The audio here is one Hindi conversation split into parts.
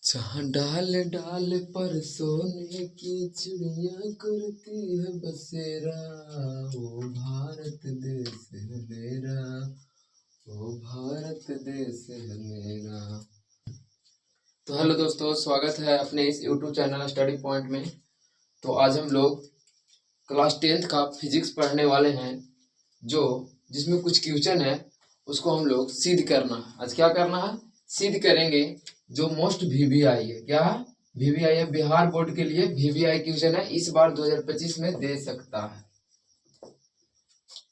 जहाँ डाल डाल पर सोने की चिड़िया करती है बसेरा, ओ भारत देश है मेरा, ओ भारत देश है मेरा। तो हेलो दोस्तों, स्वागत है अपने इस यूट्यूब चैनल स्टडी पॉइंट में। तो आज हम लोग क्लास 10th का फिजिक्स पढ़ने वाले हैं, जिसमें कुछ क्वेश्चन है उसको हम लोग सिद्ध करना है। आज क्या करना है? सिद्ध करेंगे जो मोस्ट वीवीआई है। क्या है? वीवीआई है, बिहार बोर्ड के लिए वीवीआई क्वेश्चन है, इस बार 2025 में दे सकता है।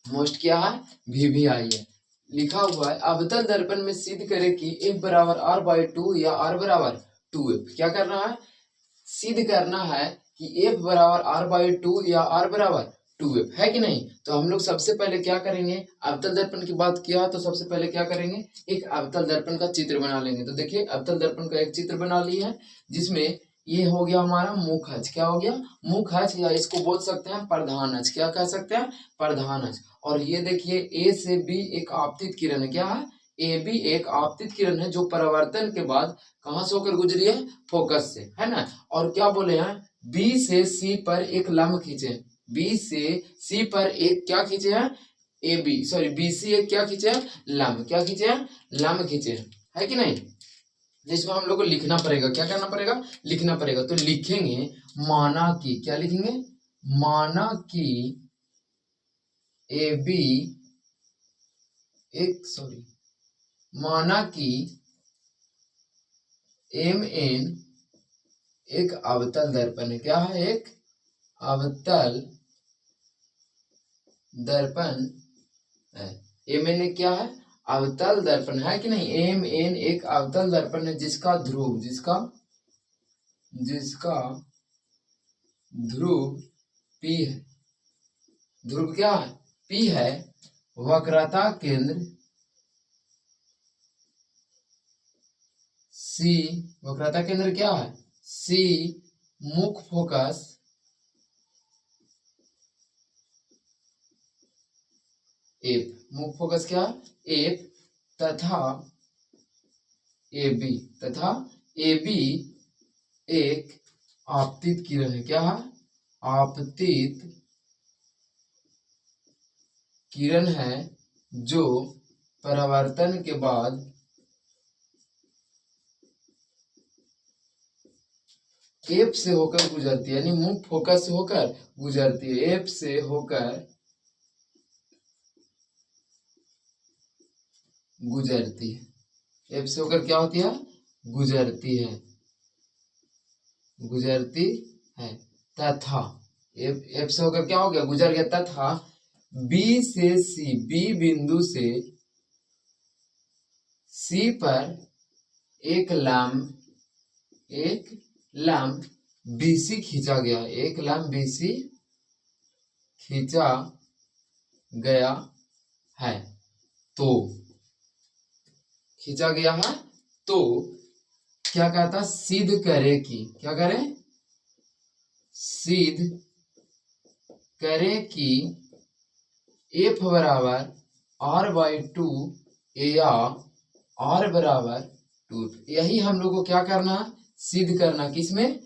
मोस्ट क्या है? वीवीआई है। लिखा हुआ है अवतल दर्पण में सिद्ध करें कि F बराबर R/2 या R बराबर 2F। क्या करना है? सिद्ध करना है कि F बराबर R/2 या R बराबर 2F है कि नहीं। तो हम लोग सबसे पहले क्या करेंगे, अवतल दर्पण की बात किया तो सबसे पहले क्या करेंगे, एक अवतल दर्पण का चित्र बना लेंगे। तो देखिए अवतल दर्पण का एक चित्र बना लिया है, जिसमें ये हो गया हमारा मुख्य अक्ष। क्या हो गया? मुख्य अक्ष, या इसको बोल सकते हैं प्रधान अक्ष। क्या कह सकते हैं? प्रधान अक्ष। और ये देखिए A से B एक आपतित किरण है। क्या है? AB एक आपतित किरण है जो परावर्तन के बाद कहां से होकर गुजरी है? फोकस से, है ना। और क्या बोले हैं? B से C पर एक लंब खींचे। B से C पर एक क्या खींचे हैं? BC एक क्या खींचे हैं? लंब। क्या खींचे हैं? लंब खींचे हैं, है कि नहीं। जिसको हम लोग को लिखना पड़ेगा। क्या करना पड़ेगा? लिखना पड़ेगा। तो लिखेंगे माना कि, क्या लिखेंगे? माना कि AB माना कि MN एक अवतल दर्पण है। क्या है? एक अवतल दर्पण है। MN क्या है? अवतल दर्पण है कि नहीं। MN एक अवतल दर्पण है जिसका ध्रुव ध्रुव P है। ध्रुव क्या है? P है। वक्रता केंद्र C, वक्रता केंद्र क्या है? C, मुख्य फोकस F, मुख्य फोकस क्या? F, तथा AB एक आपतित किरण है। क्या है? आपतित किरण है जो परावर्तन के बाद F से होकर गुजरती है, यानी मुख्य फोकस से होकर गुजरती है। F से होकर गुजरती है। F से होकर क्या होती है? गुजरती है। तथा F से होकर क्या हो गया? गुजर गया। तथा B से C, B बिंदु से C पर एक लंब BC खींचा गया। एक लंब BC खींचा गया है। तो खींचा गया है तो क्या कहता? सिद्ध करे कि, क्या करें? सिद्ध करे कि F बराबर R/2 या R बराबर 2। यही हम लोग को क्या करना? सिद्ध करना। किसमें?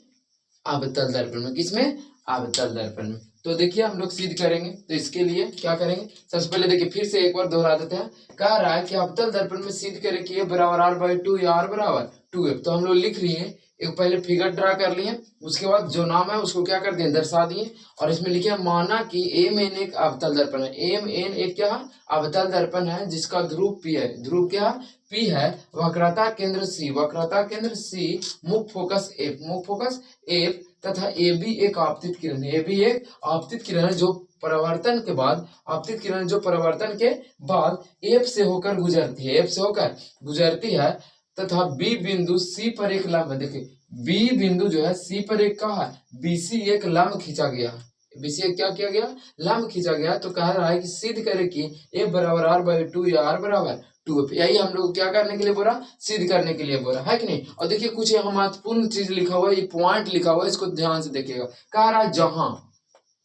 अवतल दर्पण में। किसमें? अवतल दर्पण में। तो देखिए हम लोग सिद्ध करेंगे। तो इसके लिए क्या करेंगे? सबसे पहले देखिए, फिर से एक बार दोहरा देते हैं। कह रहा है कि अवतल दर्पण में सिद्ध करें कि F बराबर R/2 या R बराबर 2F। तो हम लोग लिख लिए, एक पहले फिगर ड्रा कर लिए, उसके बाद जो नाम है उसको क्या कर दिए? दर्शा दिए। और इसमें लिखे माना कि MN एक अवतल दर्पण है। MN एक क्या है? अवतल दर्पण है जिसका ध्रुव P है। ध्रुव क्या? P है। वक्रता केंद्र C, मुख्य फोकस F, तथा AB एक आपतित किरण है। AB एक आपतित किरण है जो परावर्तन के बाद F से होकर गुजरती है। तथा B बिंदु C पर एक लंब है। देखिए B बिंदु जो है C पर एक का है? BC एक लंब खींचा गया है। BC एक क्या किया गया? लंब खींचा गया। तो कह रहा है कि सिद्ध करे कि F बराबर R/2 या R बराबर 2F। यही हम लोग क्या करने के लिए बोला? सिद्ध करने के लिए बोला, है कि नहीं। और देखिए कुछ यहाँ महत्वपूर्ण चीज लिखा हुआ है, ये पॉइंट लिखा हुआ है, इसको ध्यान से देखिएगा। कह रहा है जहां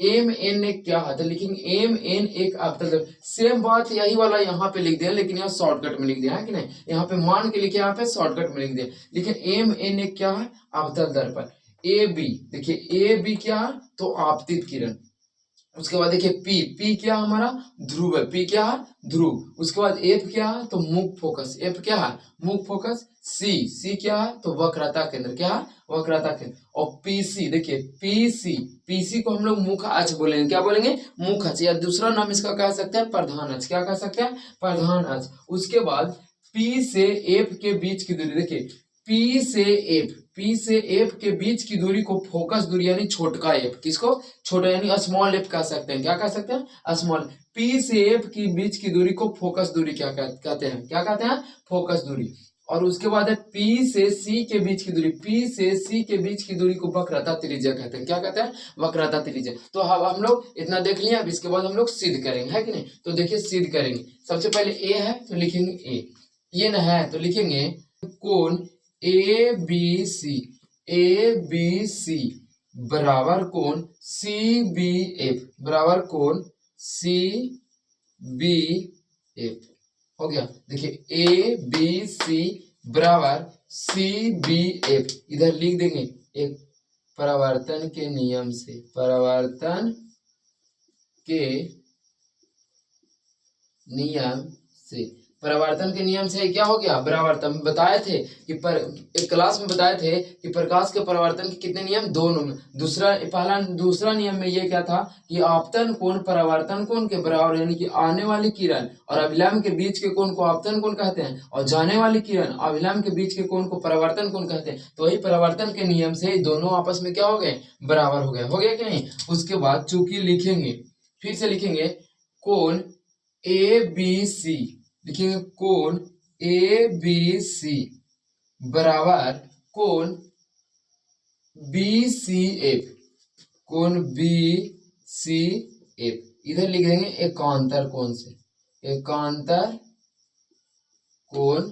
एम एन एक क्या है, तो लिखेंगे एम एन एक अवतल दर्पण। सेम बात यही वाला यहाँ पे लिख दिया, लेकिन यहाँ शॉर्टकट में लिख दिया है कि नहीं, यहाँ पे मान के लिखे, यहाँ पे शॉर्टकट में लिख दिया। लिखे एम एन एक क्या है, अवतल दर्पण। ए बी, देखिए ए बी क्या है, तो आपतित किरण। उसके बाद देखिए पी, पी क्या है हमारा, ध्रुव है, पी क्या है, ध्रुव। उसके बाद एफ क्या है, तो मुख फोकस, एफ क्या है, मुख फोकस। सी, सी क्या है, तो वक्रता केंद्र, क्या है, वक्रता केंद्र। और पीसी, देखिए पीसी, पीसी को हम लोग मुख अक्ष बोलेंगे, क्या बोलेंगे, मुख अक्ष, या दूसरा नाम इसका कह सकते हैं प्रधान अक्ष, क्या कह सकते हैं, प्रधान अक्ष। उसके बाद पी से एफ के बीच की दूरी, देखिए पी से एफ, पी से एफ के बीच की दूरी को फोकस दूरी यानी छोटका एफ, किसको, छोटा यानी स्मॉल एफ कह सकते हैं, क्या कह सकते हैं, स्मॉल। पी से एफ की बीच की दूरी को फोकस दूरी क्या कहते हैं, क्या कहते हैं, फोकस दूरी। और उसके बाद है पी से सी के बीच की दूरी, पी से सी के बीच की दूरी को वक्रता त्रिज्या कहते हैं, क्या कहते हैं, वक्रता त्रिज्या। तो अब हम लोग इतना देख लिया, अब इसके बाद हम लोग सिद्ध करेंगे, है कि नहीं। तो देखिए सिद्ध करेंगे, सबसे पहले ए है तो लिखेंगे ए, ये न है तो लिखेंगे कोण A B C, A B C बराबर कोण सी बी एफ, बराबर कोण सी बी एफ, हो गया। देखिए ए बी सी बराबर सी बी एफ, इधर लिख देंगे एक परावर्तन के नियम से, परावर्तन के नियम से, परावर्तन के नियम से क्या हो गया, बराबर। हम बताए थे कि एक क्लास में बताए थे कि प्रकाश के परावर्तन के कितने नियम, दो नियम। दूसरा नियम में ये क्या था कि आपतन कोण परावर्तन कोण के बराबर, यानी कि आने वाली किरण और अभिलंब के बीच के कोण को आपतन कोण कहते हैं, और जाने वाली किरण अभिलंब के बीच के कोण को परावर्तन कोण कहते हैं। तो वही परावर्तन के नियम से दोनों आपस में क्या हो गए, बराबर हो गया कि नहीं। उसके बाद चूंकि लिखेंगे, फिर से लिखेंगे कोण ए बी सी, लिखेंगे कोण ए बी सी बराबर कोण बी सी एफ, कोण बी सी एफ, इधर लिख देंगे एकांतर कोण से, एकांतर कोण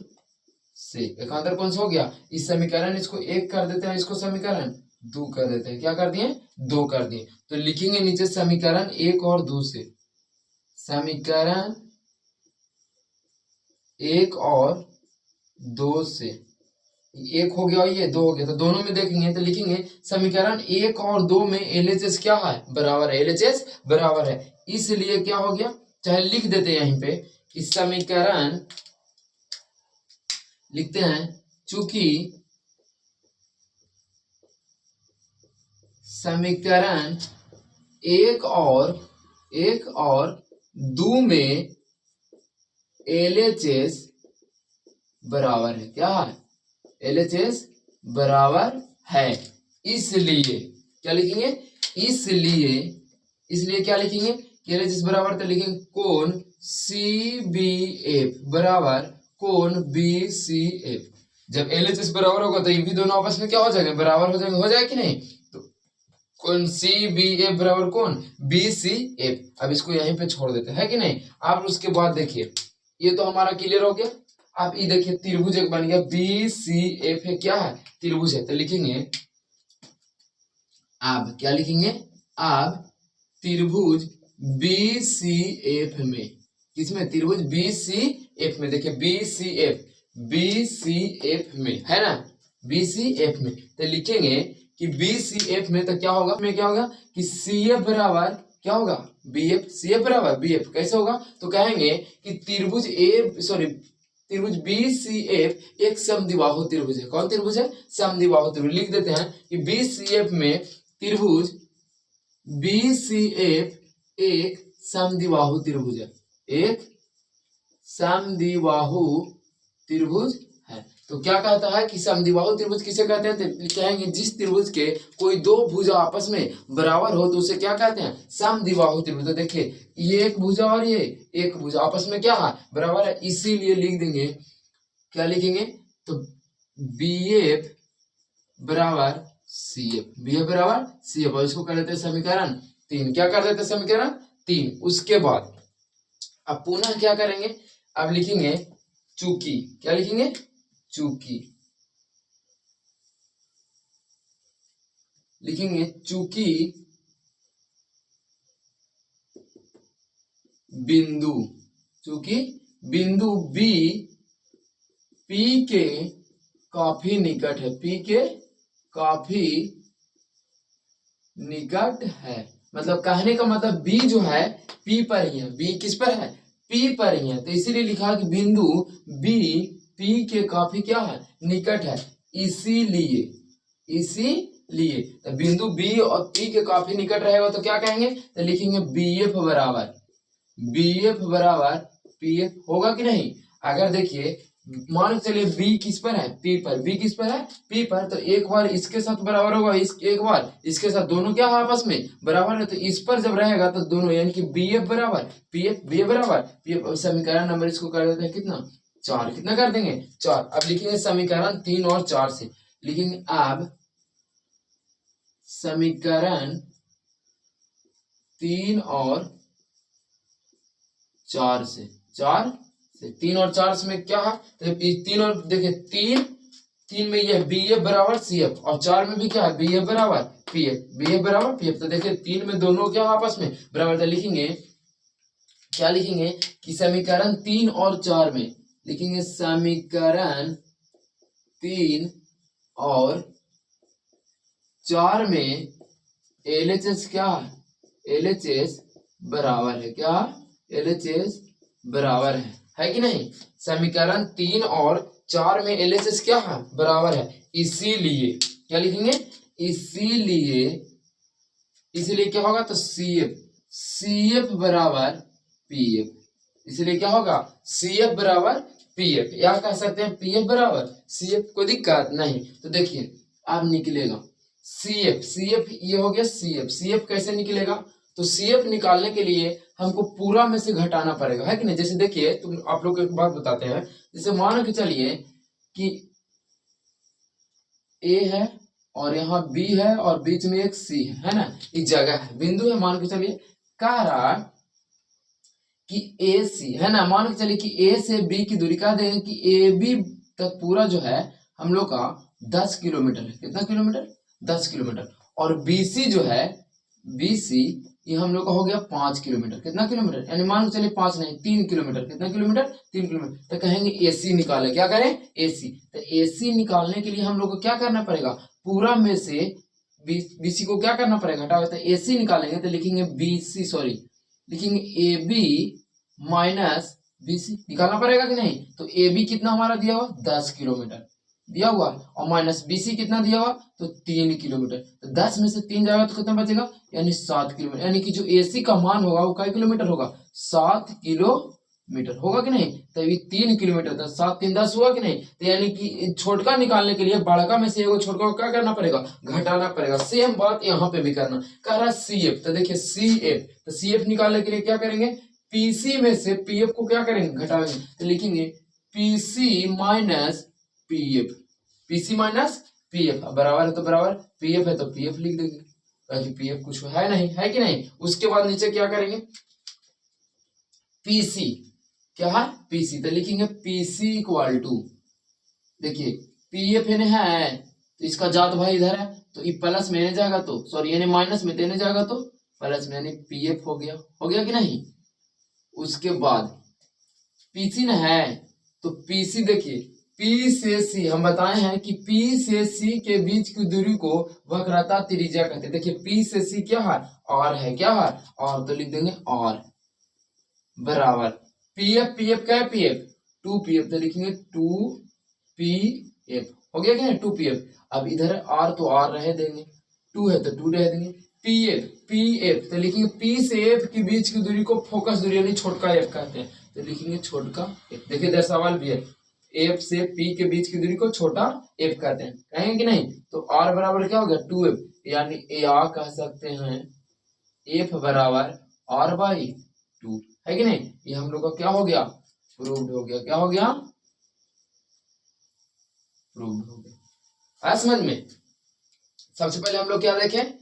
से, एकांतर कोण से हो गया। इस समीकरण इसको एक कर देते हैं, इसको समीकरण दो कर देते हैं, क्या कर दिए, दो कर दिए। तो लिखेंगे नीचे समीकरण एक और दो से, समीकरण एक और दो से, एक हो गया ये दो हो गया, तो दोनों में देखेंगे तो लिखेंगे समीकरण एक और दो में एलएचएस क्या है, बराबर है, एलएचएस बराबर है। इसलिए क्या हो गया, चाहे लिख देते हैं यहीं पे कि समीकरण लिखते हैं, चूंकि समीकरण एक और दो में एलएचएस बराबर है, क्या है, एलएचएस बराबर है। इसलिए क्या लिखेंगे, इसलिए क्या लिखेंगे कि एलएचएस बराबर, तो लिखेंगे कोण सी बी एफ बराबर कोण बी सी एफ। जब एलएचएस बराबर होगा तो ये भी दोनों आपस में क्या हो जाएंगे, बराबर हो जाएंगे, हो जाए कि नहीं। तो कोण सी बी एफ बराबर कोण बी सी एफ। अब इसको यहीं पे छोड़ देते हैं, है कि नहीं। अब उसके बाद देखिए ये तो हमारा क्लियर हो गया। अब ये देखिए त्रिभुज एक बन गया, बी सी एफ है, क्या है, त्रिभुज है। तो लिखेंगे अब क्या लिखेंगे, अब त्रिभुज बी सी एफ में, किसमें, त्रिभुज बी सी एफ में, देखिए बी सी एफ में है ना, बी सी एफ में। तो लिखेंगे कि बी सी एफ में, तो क्या होगा, में क्या होगा कि सी एफ बराबर क्या होगा, बी एफ, सी एफ बराबर बी एफ। कैसे होगा, तो कहेंगे कि त्रिभुज बी सी एफ एक समद्विबाहु त्रिभुज है। कौन त्रिभुज है, समद्विबाहु त्रिभुज। लिख देते हैं कि बी सी एफ में त्रिभुज बी सी एफ एक समद्विबाहु त्रिभुज है, एक समद्विबाहु त्रिभुज है। तो क्या कहता है कि समद्विबाहु त्रिभुज किसे कहते हैं, तो कहेंगे जिस त्रिभुज के कोई दो भुजा आपस में बराबर हो तो उसे क्या कहते हैं, समद्विबाहु त्रिभुज। तो देखिए ये एक भुजा और ये एक भुजा आपस में क्या है, बराबर है। इसीलिए लिख देंगे, क्या लिखेंगे, तो बी एफ बराबर सी एफ, बी एफ बराबर सी एफ, और इसको कर देते हैं समीकरण तीन। क्या कर देते हैं, समीकरण तीन। उसके बाद अब पुनः क्या करेंगे, अब लिखेंगे चूंकि, क्या लिखेंगे, चूंकि, लिखेंगे चूंकि बिंदु, चूंकि बिंदु बी पी के काफी निकट है, पी के काफी निकट है, मतलब कहने का मतलब बी जो है पी पर ही है, बी किस पर है, पी पर ही है, तो इसीलिए लिखा कि बिंदु बी पी के काफी क्या है, निकट है, इसीलिए तो बिंदु बी और पी के काफी निकट रहेगा तो क्या कहेंगे, तो लिखेंगे बी एफ बराबर पी एफ, होगा कि नहीं। अगर देखिए मान के चलिए बी किस पर है, पी पर, बी किस पर है, पी पर, तो एक बार इसके साथ बराबर होगा, एक बार इसके साथ, दोनों क्या है आपस में बराबर है, तो इस पर जब रहेगा तो दोनों यानी कि बी एफ बराबर पी एफ, बी एफ बराबर पी एफ। समीकरण नंबर इसको कर देते हैं कितना, 4, कितना कर देंगे 4। अब लिखेंगे समीकरण 3 और 4 से, लिखेंगे अब समीकरण 3 और 4 से, 3 और 4 में क्या है, तो 3 और देखिए 3 में ये बी एफ बराबर सी एफ, और 4 में भी क्या है, बी एफ बराबर पी एफ, बी एफ बराबर पी एफ। तो देखिए 3 में दोनों क्या आपस में बराबर, तो लिखेंगे क्या, लिखेंगे कि समीकरण 3 और 4 में, लिखेंगे समीकरण 3 और 4 में LHS क्या है, LHS बराबर है, क्या LHS बराबर है कि नहीं। समीकरण 3 और 4 में LHS क्या है, बराबर है, इसीलिए क्या लिखेंगे, इसीलिए क्या होगा, तो CF बराबर PF, इसलिए क्या होगा, CF बराबर PF, या कह सकते हैं PF बराबर CF, कोई दिक्कत नहीं। तो देखिए अब निकलेगा CF ये हो गया CF कैसे निकलेगा, तो CF निकालने के लिए हमको पूरा में से घटाना पड़ेगा, है कि नहीं। जैसे देखिए तुम आप लोग को एक बात बताते हैं, जैसे मान के चलिए कि A है और यहाँ B है और बीच में एक C है ना, एक जगह है, बिंदु है, मान के चलिए कह रहा कि AC है ना, मान के चलिए कि A से B की दूरी कह देंगे कि AB तक पूरा जो है हम लोग का 10 किलोमीटर है, कितना किलोमीटर, 10 किलोमीटर, और BC जो है, BC ये हम लोग का हो गया 5 किलोमीटर, कितना किलोमीटर, यानी मान के चलिए 5 नहीं 3 किलोमीटर, कितना किलोमीटर, 3 किलोमीटर। तो कहेंगे AC निकाले, क्या करें, AC। तो AC निकालने के लिए हम लोग को क्या करना पड़ेगा, पूरा में से BC को क्या करना पड़ेगा, हटा, तो AC निकालेंगे तो लिखेंगे BC, सॉरी लिखेंगे AB माइनस BC, निकालना पड़ेगा कि नहीं। तो AB कितना हमारा दिया हुआ 10 किलोमीटर दिया हुआ, और माइनस BC कितना दिया हुआ, तो 3 किलोमीटर, तो 10 में से 3 जाएगा तो कितना बचेगा, यानी 7 किलोमीटर, यानी कि जो AC का मान होगा वो कई किलोमीटर होगा, 7 किलोमीटर होगा कि नहीं। तो ये 3 किलोमीटर था, 7 3 10 हुआ कि नहीं। तो यानी कि छोटका निकालने के लिए बड़का में से एगो छोटका को क्या करना पड़ेगा, घटाना पड़ेगा। सेम बात यहाँ पे भी करना, कह रहा CF, तो देखिए CF, तो CF निकालने के लिए क्या करेंगे, PC में से PF को क्या करेंगे, घटाएंगे, तो लिखेंगे PC minus PF, PC minus PF, बराबर है तो बराबर, PF है तो PF लिख देंगे, क्योंकि PF कुछ है नहीं, है कि नहीं। उसके बाद नीचे क्या करेंगे, PC क्या है, PC, तो लिखेंगे PC इक्वल टू, देखिए PF है तो इसका जात भाई इधर है, तो ये प्लस में जाएगा तो सॉरी यानी माइनस में देने जाएगा तो प्लस में, यानी PF हो गया कि नहीं। उसके बाद PC न है तो PC, देखिए P से C हम बताए हैं कि P से C के बीच की दूरी को वक्रता त्रिज्या कहते हैं। देखिए P से C क्या है, R है, क्या है R, तो लिख देंगे R बराबर PF क्या है, PF 2PF, तो लिखेंगे 2PF, हो गया कि नहीं 2PF। अब इधर R तो R रह देंगे, 2 है तो 2 रह देंगे, PF तो लिखेंगे P से F के बीच की दूरी को फोकस दूरी यानी छोटका F कहते हैं, तो लिखेंगे छोटका F। देखिए इधर सवाल भी है, F से P के बीच की दूरी को छोटा F कहते हैं, कहेंगे कि नहीं। तो R बराबर क्या हो गया 2F, यानी या कह सकते हैं F बराबर R/2, है कि नहीं। ये हम लोग का क्या हो गया, प्रूव्ड हो गया, क्या हो गया, प्रूव्ड हो गया। समझ में। सबसे पहले हम लोग क्या देखें,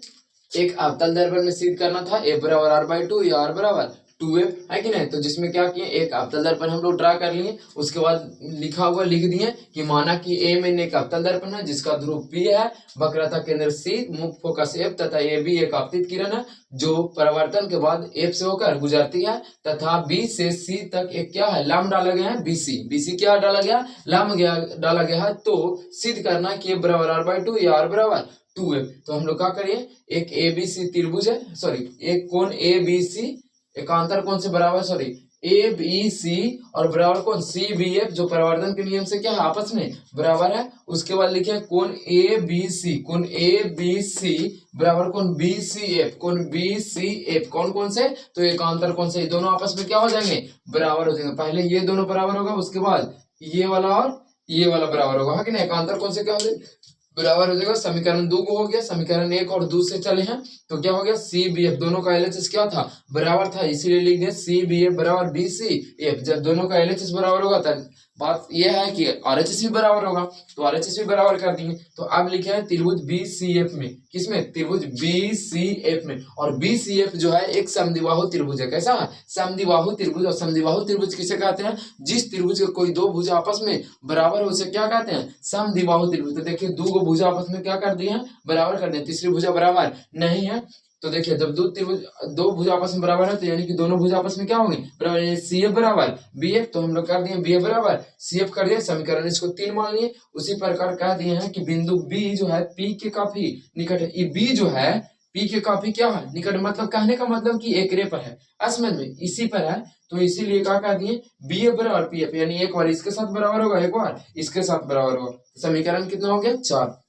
एक अवतल दर्पण में सिद्ध करना था F बराबर R/2 या R बराबर 2f है कि नहीं। तो जिसमें क्या किए, एक अवतल दर्पण हम लोग ड्रा कर लिए, उसके बाद लिखा हुआ लिख दिए कि माना कि ए में एक अवतल दर्पण है जिसका ध्रुव P है, वक्रता केंद्र C, मुख्य फोकस F तथा ए भी एक आपतित किरण है जो परावर्तन के बाद F से होकर गुजरती है तथा B से C तक एक क्या है, लंब डाला गया है BC। BC क्या डाला गया, लंब डाला गया है। तो सिद्ध करना कि A बराबर r/2 या r बराबर 2f। तो हम लोग क्या करिए, एक ABC त्रिभुज है, सॉरी एक कोण ABC एकांतर कोण से बराबर, सॉरी ABC और बराबर कोण CBF जो परावर्तन के नियम से क्या है, आपस में बराबर है। उसके बाद लिखे कोण ABC, कोण ABC बराबर कोण BCF, कोण BCF कौन कौन से, तो एकांतर कोण से, ये दोनों आपस में क्या हो जाएंगे, बराबर हो जाएंगे। पहले ये दोनों बराबर होगा, उसके बाद ये वाला और ये वाला बराबर होगा, है कि नहीं। एकांतर कोण से क्या हो जाएगा, बराबर हो जाएगा। समीकरण 2 को हो गया, समीकरण 1 और 2 से चले हैं तो क्या हो गया, CBF दोनों का LHS क्या था, बराबर था, इसीलिए लिख दिया CBF बराबर BCF। जब दोनों का LHS बराबर होगा तब बात यह है कि RHS भी बराबर होगा, तो RHS भी बराबर कर दिए। तो अब लिखे हैं त्रिभुज BCF में, किसमें, त्रिभुज BCF में। और BCF जो है एक समद्विबाहु त्रिभुज है। कैसा है, समद्विबाहु त्रिभुज। और समद्विबाहु त्रिभुज किसे कहते हैं, जिस त्रिभुज के कोई दो भुजा आपस में बराबर हो उसे क्या कहते हैं, समद्विबाहु त्रिभुज। तो देखिए दो भुजा आपस में क्या कर दिए हैं, बराबर कर दिए, तीसरी भुजा बराबर नहीं है। तो देखिए जब दो भुजा आपस में बराबर है तो यानी कि दोनों भुजा आपस में क्या होंगे, बराबर, CF बराबर BF। तो हम लोग कर दिए BF बराबर CF कर दिए, समीकरण इसको 3 मान लिए। उसी प्रकार कह दिए हैं कि बिंदु B जो है P के काफी निकट है। ये B जो है P के काफी क्या है, निकट, मतलब कहने का मतलब कि एक रे पर है, असमन में इसी पर है। तो इसीलिए क्या कह दिए, BF बराबर PF, यानी एक बार इसके साथ बराबर होगा, एक बार इसके साथ बराबर होगा। समीकरण कितना हो गया, 4।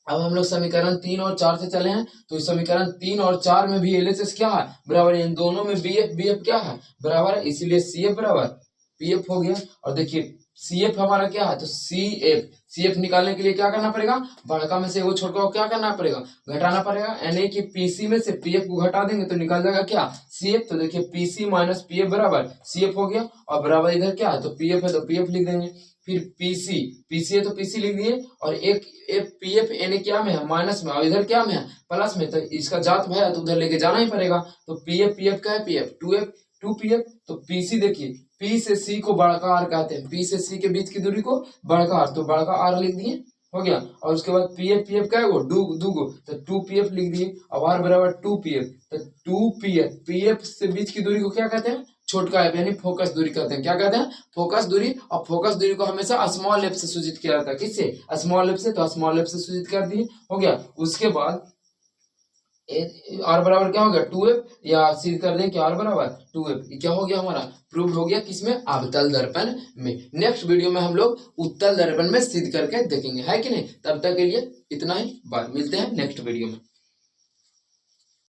अब हम लोग समीकरण 3 और 4 से चले हैं। तो इस समीकरण 3 और 4 में भी LHS क्या है, बराबर है। इन दोनों में BF क्या है, बराबर है, इसीलिए CF बराबर PF हो गया। और देखिए CF हमारा क्या है, तो CF निकालने के लिए क्या करना पड़ेगा, बड़का में से वो छोटा को क्या करना पड़ेगा, घटाना पड़ेगा। यानी कि PC में से PF को घटा देंगे तो निकल जाएगा क्या, CF। तो देखिए PC माइनस PF बराबर CF हो गया। और बराबर इधर क्या है, तो PF है तो PF लिख देंगे। फिर PC है तो PC लिख दिए। और एक PF यानी क्या में है, माइनस में, और इधर क्या में है, प्लस में। तो इसका जात भैया तो उधर लेके जाना ही पड़ेगा। तो PF का है PF 2PF। तो PC देखिए P से C को बड़का R कहते हैं, P से C के बीच की दूरी को बड़का R, तो बड़का R लिख दिए, हो गया। और उसके बाद PF क्या है वो दूगो, तो 2PF लिख दिए। अब R बराबर 2PF, तो 2PF से बीच की दूरी को क्या कहते हैं, छोटका एफ, यानी फोकस दूरी कहते हैं। क्या कहते हैं, फोकस दूरी। और फोकस दूरी को हमेशा स्मॉल एफ से सूचित किया जाता है, किससे, स्मॉल एफ से। तो स्मॉल एफ से सूचित कर दिए, हो गया। उसके बाद आर बराबर क्या हो गया, 2f, या सिद्ध कर दें कि आर बराबर 2f। क्या हो गया हमारा, प्रूव हो गया, किसमें, अवतल दर्पण में। नेक्स्ट वीडियो में हम लोग उत्तल दर्पण में सिद्ध करके देखेंगे, है कि नहीं। तब तक के लिए इतना ही, बाय, मिलते हैं नेक्स्ट वीडियो में।